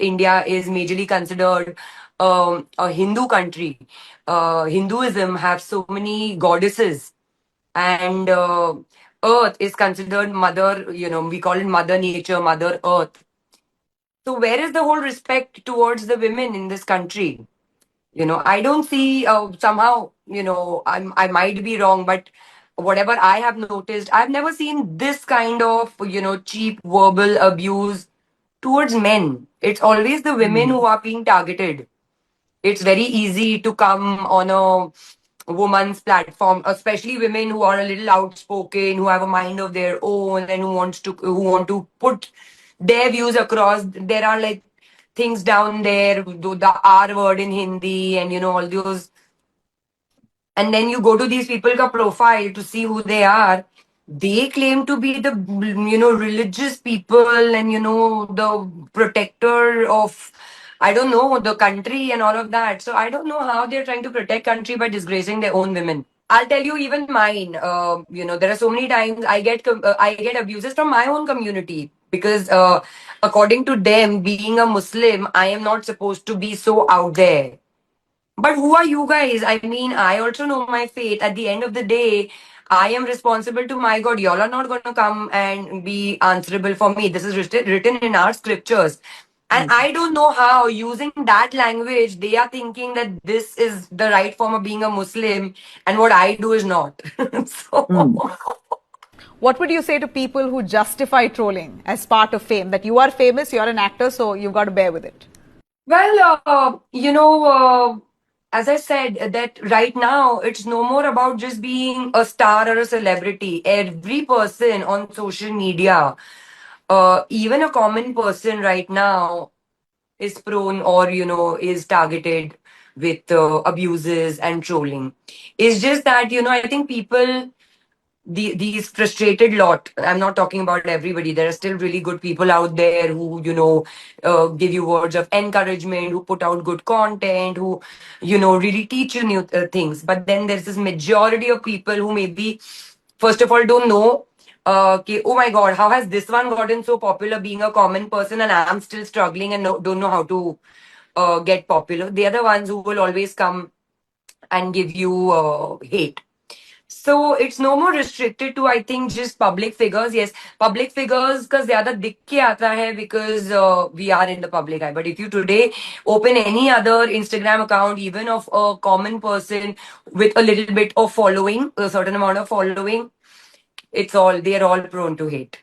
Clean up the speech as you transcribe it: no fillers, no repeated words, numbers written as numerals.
India is majorly considered a Hindu country. Hinduism have so many goddesses, and Earth is considered mother. We call it Mother Nature, Mother Earth. So where is the whole respect towards the women in this country? I don't see somehow. I might be wrong, but whatever I have noticed, I've never seen this kind of cheap verbal abuse towards men. It's always the women who are being targeted. It's very easy to come on a woman's platform, especially women who are a little outspoken, who have a mind of their own, and who want to put their views across. There are like things down there, the R word in Hindi, and all those. And then you go to these people ka profile to see who they are. They claim to be the religious people, and the protector of, I don't know, the country and all of that. So I don't know how they're trying to protect country by disgracing their own women. I'll tell you, even mine. There are so many times I get abuses from my own community because, according to them, being a Muslim, I am not supposed to be so out there. But who are you guys? I mean, I also know my faith. At the end of the day, I am responsible to my God. Y'all are not going to come and be answerable for me. This is written in our scriptures. And I don't know how, using that language, they are thinking that this is the right form of being a Muslim and what I do is not. So, What would you say to people who justify trolling as part of fame? That you are famous, you're an actor, so you've got to bear with it. well, as I said, that right now it's no more about just being a star or a celebrity. Every person on social media, even a common person right now, is prone or is targeted with abuses and trolling. It's just that I think people, these frustrated lot, I'm not talking about everybody, there are still really good people out there who give you words of encouragement, who put out good content, who really teach you new things. But then there's this majority of people who maybe first of all don't know, oh my god, how has this one gotten so popular being a common person, and I'm still struggling and don't know how to get popular. They are the ones who will always come and give you hate. So it's no more restricted to, I think, just public figures. Yes, public figures because zyada dikh ke aata hai because we are in the public eye. But if you today open any other Instagram account, even of a common person with a little bit of following, a certain amount of following, they're all prone to hate.